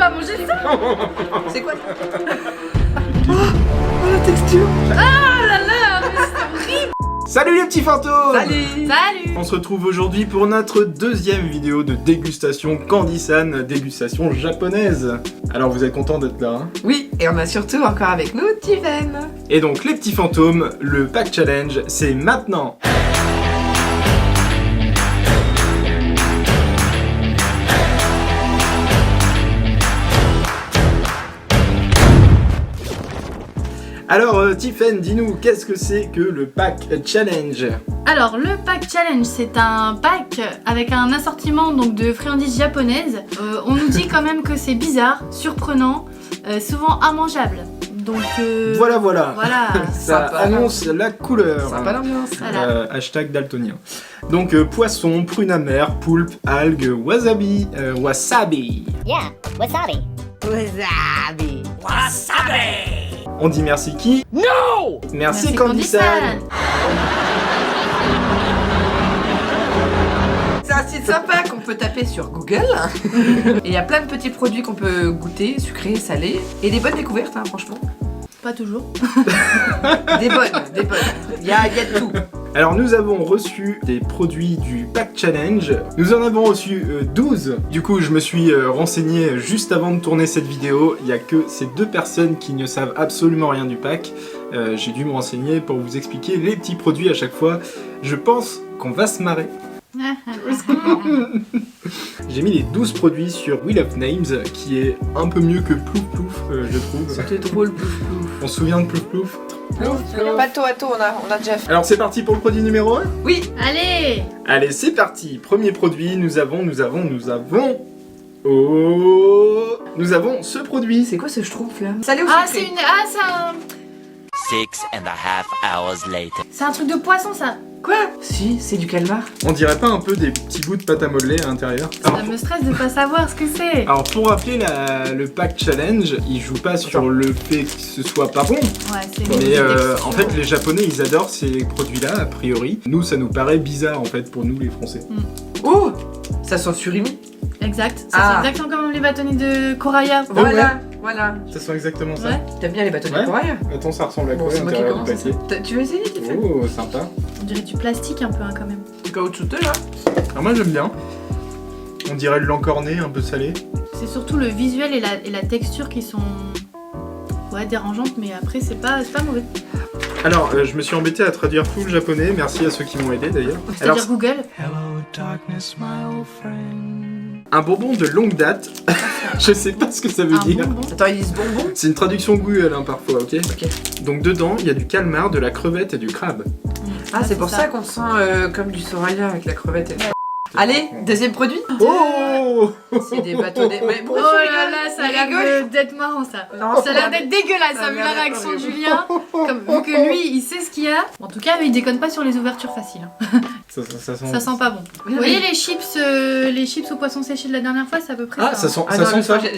pas manger ça. C'est quoi? Oh la texture. Ah là là, mais c'est horrible. Salut les petits fantômes! Salut. Salut. On se retrouve aujourd'hui pour notre deuxième vidéo de dégustation Candy-san, dégustation japonaise. Alors vous êtes contents d'être là, hein? Oui, et on a surtout encore avec nous Tiffen. Et donc les petits fantômes, le pack challenge, c'est maintenant! Alors Tiffen, dis-nous, qu'est-ce que c'est que le pack challenge? Alors le pack challenge, c'est un pack avec un assortiment donc de friandises japonaises. On nous dit quand même que c'est bizarre, surprenant, souvent immangeable. Donc Voilà. voilà. Ça Sympa. annonce la couleur. Sympa l'ambiance. Voilà. Hashtag daltonien. Donc poisson, prune amère, poulpe, algues, wasabi, wasabi. Yeah, wasabi. Wasabi. On dit merci qui? No! Merci Candy-san. C'est un site sympa qu'on peut taper sur Google. Et il y a plein de petits produits qu'on peut goûter, sucrés, salés. Et des bonnes découvertes, hein, franchement. Pas toujours. Des bonnes. Il y a de tout. Alors nous avons reçu des produits du pack challenge. Nous en avons reçu 12. Du coup je me suis renseigné juste avant de tourner cette vidéo. Il n'y a que ces deux personnes qui ne savent absolument rien du pack. J'ai dû me renseigner pour vous expliquer les petits produits à chaque fois. Je pense qu'on va se marrer. J'ai mis les 12 produits sur Wheel of Names, qui est un peu mieux que Plouf Plouf, je trouve. C'était drôle, plouf plouf. On se souvient de Plouf Plouf? Pato à taux, on a déjà fait. Alors c'est parti pour le produit numéro 1. Oui. Allez. Allez, c'est parti. Premier produit, nous avons... Oh, nous avons ce produit. C'est quoi ce schtroumpf là? Salé ou Ah sucré? c'est un truc de poisson ça. Quoi? Si, c'est du calmar. On dirait pas un peu des petits bouts de pâte à modeler à l'intérieur? Ça me stresse de pas savoir ce que c'est. Alors pour rappeler le pack challenge, il joue pas sur le fait que ce soit pas bon, Ouais, c'est mais texture. en fait les japonais ils adorent ces produits-là a priori. Nous ça nous paraît bizarre en fait pour nous les français. Oh, ça sent surimi. Exact. Ça Ah. c'est exactement comme les bâtonnets de Coraya. Voilà. Ça sent exactement ça. Ouais. T'aimes bien les bâtonnets Ouais. de corail? Attends, ça ressemble à Bon, quoi c'est moi qui l'intérieur du commence. paquet? Tu veux essayer, Tiffen? Oh, sympa. On dirait du plastique un peu hein, quand même. Du caoutchouteux là? Alors moi j'aime bien. On dirait le lancorné un peu salé. C'est surtout le visuel et la texture qui sont dérangeantes, mais après c'est pas mauvais. Alors je me suis embêté à traduire tout le japonais, merci à ceux qui m'ont aidé d'ailleurs. Alors C'est-à-dire Google. un bonbon de longue date, je sais pas ce que ça veut Un dire. bonbon. Attends, ils disent bonbon? C'est une traduction Google hein, parfois, ok? Ok. Donc dedans, il y a du calmar, de la crevette et du crabe. Ah, c'est pour ça qu'on sent comme du soraya avec la crevette. Allez, deuxième produit? Oh! C'est des bâtonnets. Mais Oh pourquoi tu là rigoles? là, ça a Tu rigoles? l'air d'être marrant ça. Non, Ça a l'air d'être dégueulasse, Ça a vu l'air la d'être réaction de horrible. Julien. Comme, vu que lui, il sait ce qu'il y a. En tout cas, il déconne pas sur les ouvertures faciles. hein. Ça sent... Ça sent pas bon. Oui, Vous voyez oui. les chips au poisson séché de la dernière fois, c'est à peu près Ah, ça. ça sent, Ah ça non, sent l'autre ça? fois,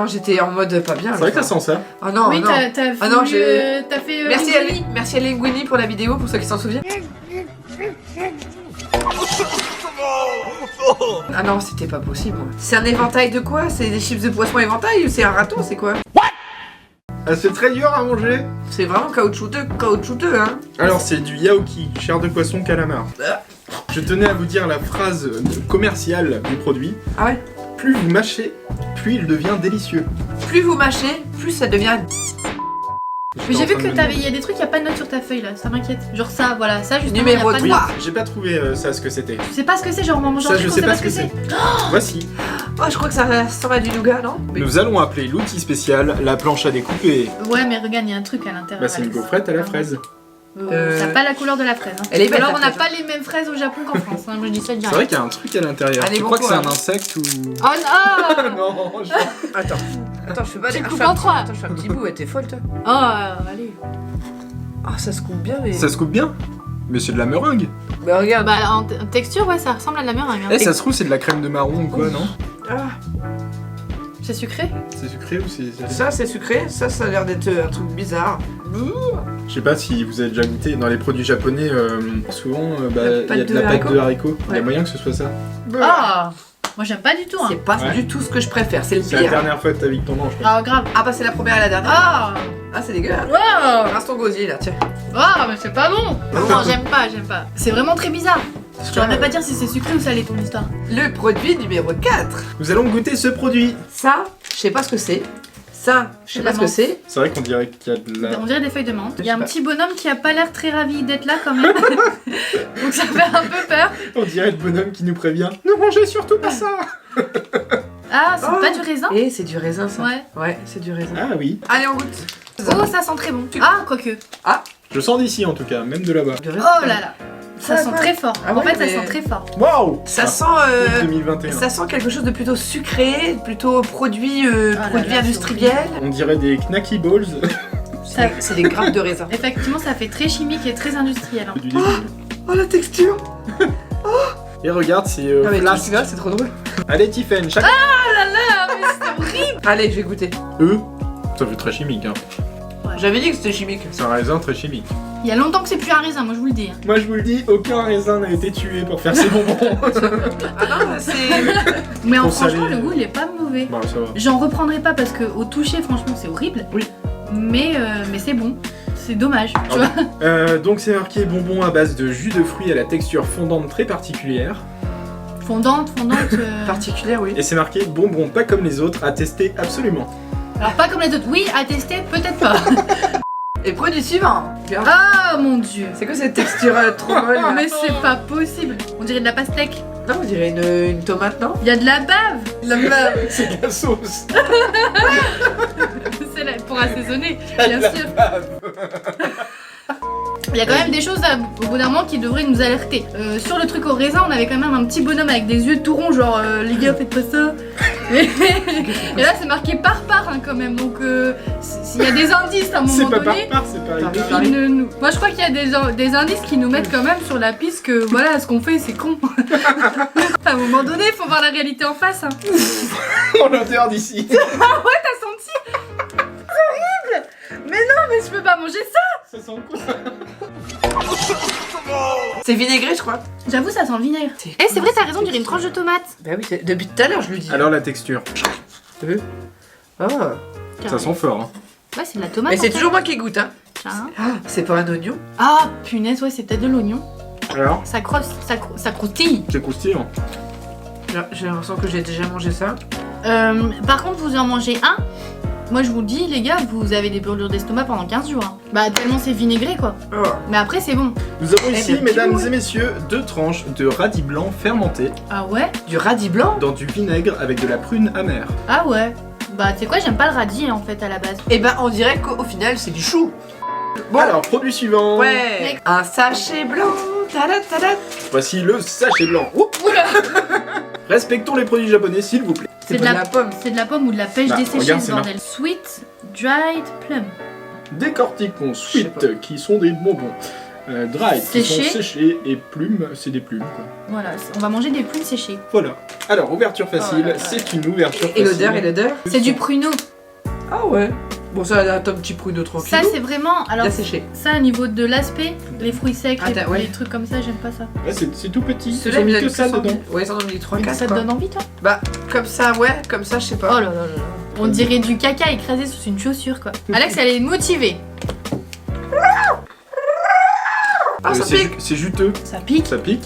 j'étais en mode pas bien. C'est vrai que ça sent ça. Oh non, Oui, non. t'as Ah non, t'as fait linguini. Merci à Linguini pour la vidéo, pour ceux qui s'en souviennent. Ah non, c'était pas possible. C'est un éventail de quoi? C'est des chips de poisson éventail ou c'est un raton? C'est quoi? Ah, c'est très dur à manger. C'est vraiment caoutchouteux, hein. Alors c'est du yaoki, chair de poisson calamar. Je tenais à vous dire la phrase commerciale du produit. Ah ouais? Plus vous mâchez, plus il devient délicieux. Plus vous mâchez, plus ça devient... Mais j'ai vu que t'avais... il y a des trucs, il y a pas de notes sur ta feuille là, ça m'inquiète. Genre ça, voilà, ça justement, Numéro y a pas de Oui, notes. j'ai pas trouvé ça ce que c'était. Tu sais pas ce que c'est, genre on mange un Ça truc, je on sais pas ce que c'est. Voici. Oh, je crois que ça ressemble à du nougat, non? Mais- Nous allons appeler l'outil spécial la planche à découper. Ouais, mais regarde, il y a un truc à l'intérieur. Bah c'est une Alex. gaufrette à la fraise. Ça n'a pas la couleur de la fraise. Hein. Elle est belle, Alors la on n'a fraise. pas les mêmes fraises au Japon qu'en France. Hein. Moi je dis ça C'est direct. vrai qu'il y a un truc à l'intérieur. Allez, Tu bon crois que c'est un courage. insecte ou... Oh non. Non, je... Attends, je fais pas Tu des... coupes je fais un en petit- trois. Attends, je fais un petit bout, t'es folle, toi. Oh, allez. Ah, ça se coupe bien, mais... Ça se coupe bien. Mais c'est de la meringue. Bah, regarde. Bah en texture, ouais, ça ressemble à de la meringue. Hein. Eh, ça se trouve c'est de la crème de marron ou quoi, non? Ah, C'est sucré. C'est sucré ou c'est... ça, c'est sucré. Ça a l'air d'être un truc bizarre. Je sais pas si vous avez déjà goûté, dans les produits japonais, souvent, La il y a pâte de de la pâte haricots. de haricots. Il y a Ouais. moyen que ce soit ça. Ah. Moi j'aime pas du tout. Hein. C'est pas Ouais. du tout ce que je préfère, c'est le C'est la pire. dernière fois que ta vie que t'en manges. Ah grave. Ah bah c'est la première et la dernière. Ah C'est dégueu. Hein. wow. Reste ton gosier là, tiens. Ah mais c'est pas bon. Non j'aime pas. C'est vraiment très bizarre. Je saurais même pas dire si c'est sucré ou salé ton histoire. Le produit numéro 4. Nous allons goûter ce produit. Ça, je sais pas ce que c'est. Ça, je sais De pas la ce que menthe. c'est. C'est vrai qu'on dirait qu'il y a de la... On dirait des feuilles de menthe. Il y a sais un pas. petit bonhomme qui a pas l'air très ravi d'être là quand même. Donc ça fait un peu peur. On dirait le bonhomme qui nous prévient. Ne mangez surtout pas ça. Ah c'est Oh. pas du raisin. Et c'est du raisin ça. Ouais. Ouais, c'est du raisin. Ah oui. Allez, on goûte. Oh ça sent très bon. Ah quoique. Je sens d'ici en tout cas, même de là-bas. Du raisin. Oh là là. Ça Ah, sent ouais. très fort. Ah En ouais, fait ça mais- sent très fort. Waouh. Ça sent, 2021. ça sent quelque chose de plutôt sucré, plutôt produit, là produit là, industriel. On dirait des knacky balls. Ça- C'est des grappes de raisin. Effectivement ça fait très chimique et très industriel. Hein. Du début. Oh la texture. Et regarde, c'est Ah mais flasque. là, c'est trop drôle. Allez Tiffen, chaque... Ah mais c'est horrible. Allez, je vais goûter. Ça fait très chimique, hein. J'avais dit que c'était chimique. C'est un raisin très chimique. Il y a longtemps que c'est plus un raisin, moi je vous le dis. Hein. Moi je vous le dis, aucun raisin n'a été tué pour faire ces bonbons. Ah non, c'est. Mais Trop franchement salé. le goût il est pas mauvais. Bah ça va. J'en reprendrai pas parce que au toucher franchement c'est horrible. Oui. Mais c'est bon. C'est dommage, tu vois. Donc c'est marqué bonbons à base de jus de fruits à la texture fondante très particulière. Fondante. Particulière, oui. Et c'est marqué bonbons pas comme les autres, à tester absolument. Alors pas comme les autres. Oui, à tester, peut-être pas. Et produit suivant. Ah mon dieu. C'est quoi cette texture trop molle là Mais c'est pas possible. On dirait de la pastèque. Non, on dirait une tomate, non? Il y a de la bave. La bave. C'est de la sauce. C'est là pour assaisonner, bien sûr. Il y a quand même des choses au bout d'un moment qui devraient nous alerter. Sur le truc au raisin, on avait quand même un petit bonhomme avec des yeux tout ronds, genre les gars, faites pas ça. Et là, c'est marqué par hein, quand même. Donc, s'il y a des indices à un C'est moment pas par donné. part, c'est pareil. Par- Moi, je crois qu'il y a des indices qui nous mettent quand même sur la piste que voilà, ce qu'on fait, c'est con. À un moment donné, il faut voir la réalité en face. Hein. Oh l'odeur d'ici. T'as senti? C'est horrible! Mais non, mais je peux pas manger ça! Ça sent quoi? C'est vinaigré, je crois. J'avoue, ça sent le vinaigre. Eh, c'est vrai, t'as raison, on dirait une tranche de tomate. Bah oui, depuis tout à l'heure, je le dis. Alors la texture. Ah. Ça sent fort. Hein. Ouais, c'est de la tomate. Mais c'est en fait. toujours moi qui goûte, hein. Tiens. Ah, c'est pas un oignon. Ah, punaise, ouais, c'est peut-être de l'oignon. Alors, Ça crosse, ça croustille. c'est croustillant. J'ai l'impression que j'ai déjà mangé ça. Par contre, vous en mangez un. Moi, je vous le dis, les gars, vous avez des brûlures d'estomac pendant 15 jours. Hein. Bah, tellement c'est vinaigré, quoi. Oh. Mais après, c'est bon. Nous avons Eh ici, bien, mesdames dis-moi. et messieurs, 2 tranches de radis blanc fermenté Ah ouais? Du radis blanc. dans du vinaigre avec de la prune amère. Ah ouais. Bah, tu sais quoi, j'aime pas le radis, en fait, à la base. Et ben, on dirait qu'au final, c'est du chou. Bon. Alors, produit suivant. Ouais. Next. Un sachet blanc. Tada tada. Voici le sachet blanc. Oups. Respectons les produits japonais, s'il vous plaît. C'est de pas la pomme. C'est de la pomme ou de la pêche Bah, desséchée, regarde, ce c'est bordel. Sweet dried plum. Décortiquons Je sais sweet, qui sont des bonbons. Dry, qui sont Séchés. séchés, et plumes, c'est des plumes, quoi. Voilà, on va manger des plumes séchées. Voilà. Alors, ouverture facile, Oh là là. c'est une ouverture Et facile. l'odeur. C'est du pruneau. Ah ouais. Bon, ça a un petit pruneau tranquille. Ça, c'est vraiment. Alors, Bien séché. ça, au niveau de l'aspect, les fruits secs, Ah, les, ouais. les trucs comme ça, j'aime pas ça. Ouais, c'est tout petit. Ceux-là, Ils ont mis ils que ça dedans. Ouais, ils en ont mis 3 Mais 4 ça te donne envie, toi? Bah, comme ça, ouais, comme ça, je sais Oh pas. là là là là. On dirait du caca écrasé sous une chaussure, quoi. Alex, elle est motivée. Ah, ça pique. C'est juteux, Ça pique. ça pique.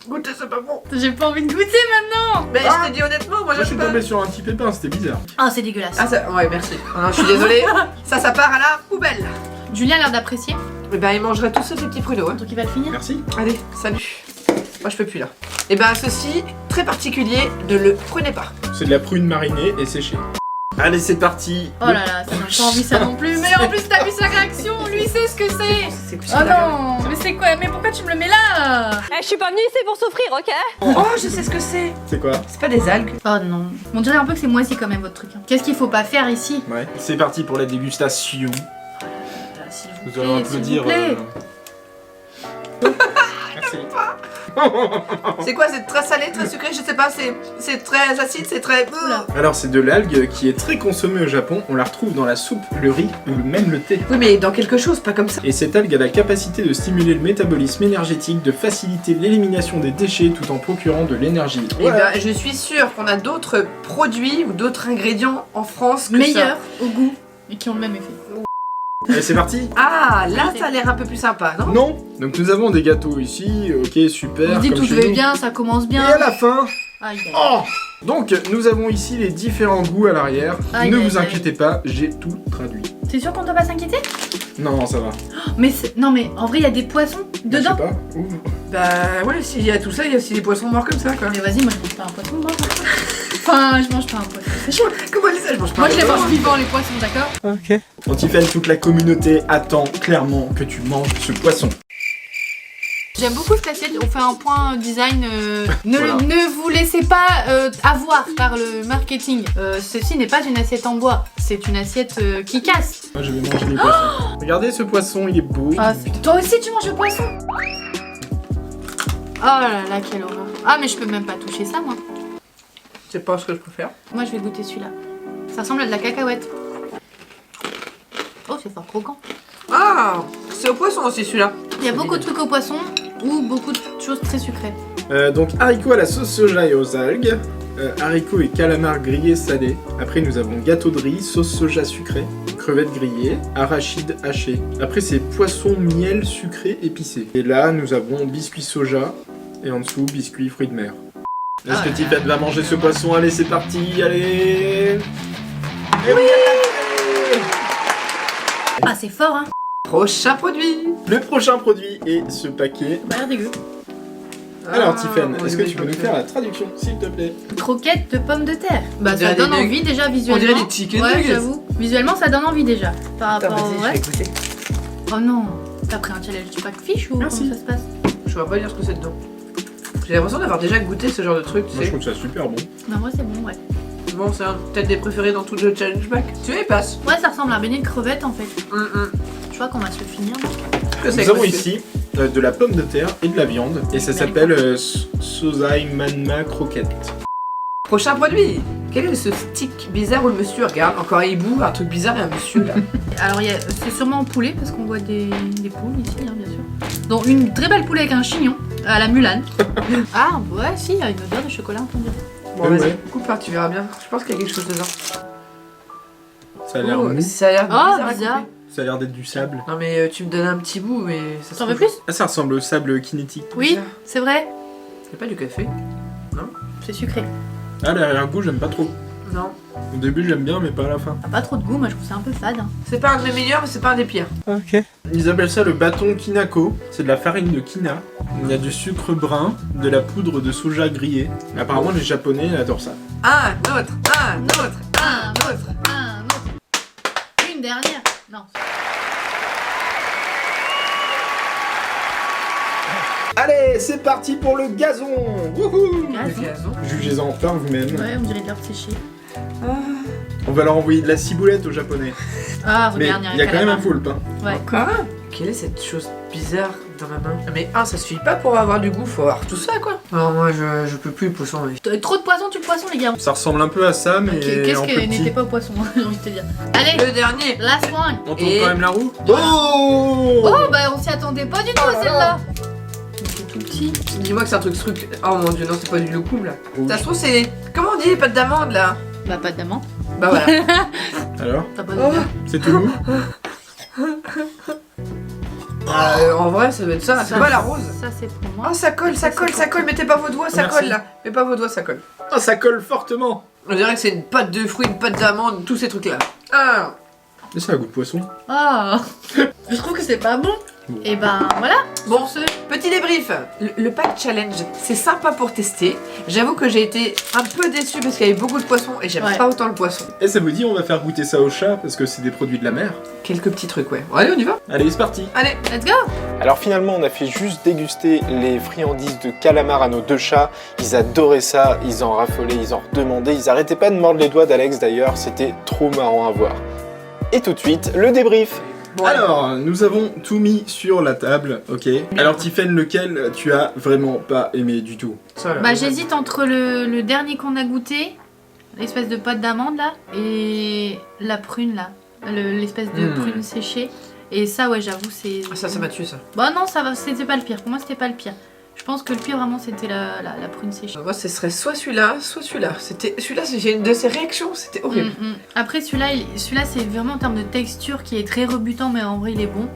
Goûtez, c'est pas bon. J'ai pas envie de goûter maintenant. Mais je te dis honnêtement, moi Moi, je j'aime suis pas. tombé sur un petit pépin, c'était bizarre. Oh, c'est dégueulasse. Ah, ça, ouais, merci. Oh non, je suis désolée. Ça part à la poubelle. Julien a l'air d'apprécier, Et ben, il mangerait tous ces petits pruneaux. Hein. donc il va le finir. Merci. Allez, salut. Moi, je peux plus là. Et ben, ceci, très particulier, ne le prenez pas. C'est de la prune marinée et séchée. Allez, c'est parti. Oh là là, ça donne pas envie ça non plus. Mais en plus, t'as vu sa réaction, lui sait ce que c'est. C'est Oh non, mais c'est quoi? Mais pourquoi tu me le mets là? Eh, je suis pas venue ici pour souffrir, ok? Oh, je sais ce que c'est. C'est quoi? C'est pas des algues. Oh non. On dirait un peu que c'est moisi quand même votre truc. Hein. Qu'est-ce qu'il faut pas faire ici? Ouais. C'est parti pour la dégustation. S'il vous Nous plaît, allons s'il applaudir. vous plaît. Merci. C'est quoi? C'est très salé, très sucré? Je sais pas, c'est très acide, c'est très... Oula. Alors c'est de l'algue qui est très consommée au Japon, on la retrouve dans la soupe, le riz ou même le thé. Oui mais dans quelque chose, pas comme ça. Et cette algue a la capacité de stimuler le métabolisme énergétique, de faciliter l'élimination des déchets tout en procurant de l'énergie. Et ben, je suis sûre qu'on a d'autres produits ou d'autres ingrédients en France que Meilleurs au goût et qui ont le même effet. Allez c'est parti. Ah, là ça a l'air un peu plus sympa, non? Non. Donc nous avons des gâteaux ici, ok super. On dit comme tout chez va nous. bien, ça commence bien. Et à la fin, Aïe, aïe. oh donc nous avons ici les différents goûts à l'arrière. Aïe, Ne aïe, vous aïe. inquiétez pas, j'ai tout traduit. T'es sûr qu'on doit pas s'inquiéter? Non, ça va. Mais non mais en vrai il y a des poissons Je dedans. sais pas. Ouvre. Bah ouais, s'il y a tout ça, il y a aussi des poissons morts comme ça quoi. Mais vas-y, moi je mange pas un poisson moi. Enfin, je mange pas un poisson. C'est chaud. Comment ça, je mange pas? Moi je les mange vivants les poissons, d'accord? Antifan, toute la communauté attend clairement que tu manges ce poisson. J'aime beaucoup cette assiette, on fait un point design. Voilà. Ne vous laissez pas avoir par le marketing. Ceci n'est pas une assiette en bois, c'est une assiette qui casse. Moi je vais manger les poissons. Regardez ce poisson, il est beau. Ah, toi aussi tu manges le poisson? Oh là là, quelle horreur. Ah mais je peux même pas toucher ça moi. C'est pas ce que je préfère. Moi je vais goûter celui-là. Ça ressemble à de la cacahuète. Oh c'est fort croquant. Ah, c'est au poisson aussi celui-là. Il y a beaucoup de trucs au poisson ou beaucoup de choses très sucrées. Donc haricots à la sauce soja et aux algues. Haricots et calamars grillés salés. Après nous avons gâteau de riz, sauce soja sucrée, crevettes grillées, arachides hachés. Après c'est poisson miel sucré épicé. Et là nous avons biscuit soja et en dessous biscuit fruits de mer. Est-ce que Tiffany va manger ce poisson? Allez c'est parti, allez. Et oui. Ah c'est fort hein. Prochain produit. Le prochain produit est ce paquet. Bah l'air dégueu. Alors Ah, Tiffany, on est-ce que est tu peux nous d'accord. faire la traduction s'il te plaît? Croquettes de pommes de terre. Bah On dirait ça donne des envie déjà visuellement. On dirait des chicken Ouais nuggets. j'avoue. Visuellement ça donne envie déjà. Par Attends, rapport au vas-y, je reste. vais goûter. Oh non. T'as pris un challenge pack fish ou Merci. comment ça se passe? Je vois pas dire ce que c'est dedans. J'ai l'impression d'avoir déjà goûté ce genre de truc, tu Moi je sais. trouve ça super bon. Non moi c'est bon ouais. Bon, c'est peut-être des préférés dans tout le challenge back. Tu vois, il passe. Ouais ça ressemble à un beignet de crevettes en fait. Hum. Je crois qu'on va se le finir. Que c'est Nous avons que ici de la pomme de terre et de la viande et ça s'appelle Sosai Manma Croquette. Prochain produit. Quel est ce stick bizarre où le monsieur regarde encore un hibou, un truc bizarre et un monsieur là. Alors c'est sûrement en poulet parce qu'on voit des poules ici hein, bien sûr. Donc une très belle poulet avec un chignon à la Mulan. Ah ouais si, il y a une odeur de chocolat entendu. Bon, vas-y, Ouais. coupe là, tu verras bien. Je pense qu'il y a quelque chose dedans. Ça a l'air Oh, mou, ça a l'air Oh, bizarre. à bizarre. couper. ça a l'air d'être du sable. Non mais tu me donnes un petit bout, mais ça se T'en veux trouve- plus? Ah ça ressemble au sable kinétique. Oui, Bizarre. c'est vrai. C'est pas du café? C'est sucré. Ah l'arrière-goût j'aime pas trop. Non. Au début j'aime bien mais pas à la fin. T'as pas trop de goût, moi je trouve ça un peu fade. Hein. C'est pas un des meilleurs, mais c'est pas un des pires. Ils appellent ça le bâton kinako. C'est de la farine de kina. Il y a du sucre brun, de la poudre de soja grillée. Apparemment les japonais adorent ça. Un autre, un autre, Un autre, un autre. Une dernière. Non. Allez c'est parti pour le gazon. Wouhou. Gazon. Le gazon. Jugez-en par vous-même. Ouais, on dirait de l'herbe séchée. On va leur envoyer de la ciboulette aux japonais. Ah, Mais regarde, il y a quand même un poulpe. Hein. Ouais. Encore un? Quelle est cette chose bizarre dans ma main? Mais ça suffit pas pour avoir du goût, faut avoir tout ça quoi. Non, moi je peux plus le poisson. Mais... Trop de poisson, tu le poisson, les gars. Ça ressemble un peu à ça mais Qu'est-ce en plus que petit. n'était pas au poisson, j'ai envie de te dire. Allez, Le dernier. last one. On tourne Et- quand même la roue. Voilà. Oh Oh, bah on s'y attendait pas du tout à celle-là. C'est tout petit. Dis-moi que c'est un truc. Oh mon dieu, non, c'est pas du loukoum là. Rouge. Ça se trouve, c'est. Comment on dit les pâtes d'amande là? Bah, pas de diamant. Bah voilà. Alors T'as pas de Oh. diamant. c'est tout mou. En vrai, ça doit être ça. C'est Ça, pas la rose. Ça, c'est pour moi. Oh, ça colle, ça colle, ça colle. Mettez pas vos doigts, ça Merci. colle là. Mettez pas vos doigts, ça colle. Ah ça colle fortement. On dirait que c'est une pâte de fruits, une pâte d'amande, tous ces trucs là. Ah. Mais ça a goût de poisson. Ah. Je trouve que c'est pas bon. Bon. Et ben voilà. Bon, petit débrief. Le pack challenge, c'est sympa pour tester. J'avoue que j'ai été un peu déçue parce qu'il y avait beaucoup de poissons et j'aime Ouais. pas autant le poisson. Et ça vous dit on va faire goûter ça au chat parce que c'est des produits de la mer. Quelques petits trucs, ouais. Bon, allez, on y va. Allez c'est parti. Allez. Let's go. Alors finalement on a fait juste déguster les friandises de calamar à nos deux chats. Ils adoraient ça, ils en raffolaient, ils en redemandaient, ils arrêtaient pas de mordre les doigts d'Alex d'ailleurs, c'était trop marrant à voir. Et tout de suite, le débrief. Bon, Alors, nous avons tout mis sur la table, ok. Alors Tiffen, lequel tu as vraiment pas aimé du tout? ça, là, Bah j'hésite entre le dernier qu'on a goûté, l'espèce de pâte d'amande là, et la prune là, l'espèce de prune séchée. Et ça ouais j'avoue c'est... Ah, ça m'a tué ça. Bah non ça va, c'était pas le pire, pour moi c'était pas le pire. Je pense que le pire vraiment c'était la prune séchée. Moi ce serait soit celui-là, soit celui-là. Celui-là, j'ai une de ses réactions, c'était horrible. Après celui-là c'est vraiment en termes de texture qui est très rebutant mais en vrai il est bon.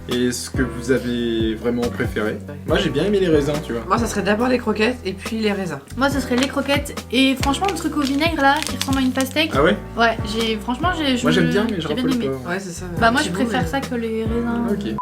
Et ce que vous avez vraiment préféré? Moi j'ai bien aimé les raisins, tu vois. Moi ça serait d'abord les croquettes et puis les raisins. Moi ce serait les croquettes et franchement le truc au vinaigre là qui ressemble à une pastèque. Ah ouais? Ouais franchement Moi j'aime bien mais je j'ai bien raffole aimé. pas. Ouais, c'est ça. Bah moi je C'est bon, préfère mais- ça que les raisins. Ok.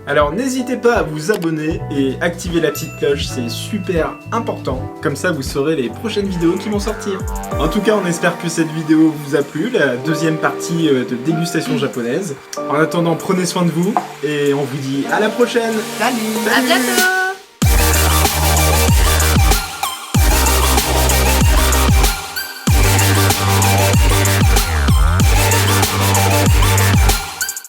Alors n'hésitez pas à vous abonner et activer la petite cloche, c'est super important. Comme ça vous saurez les prochaines vidéos qui vont sortir. En tout cas on espère que cette vidéo vous a plu, la deuxième partie de dégustation japonaise. En attendant prenez soin de vous et on vous dit à la prochaine. Salut. À bientôt.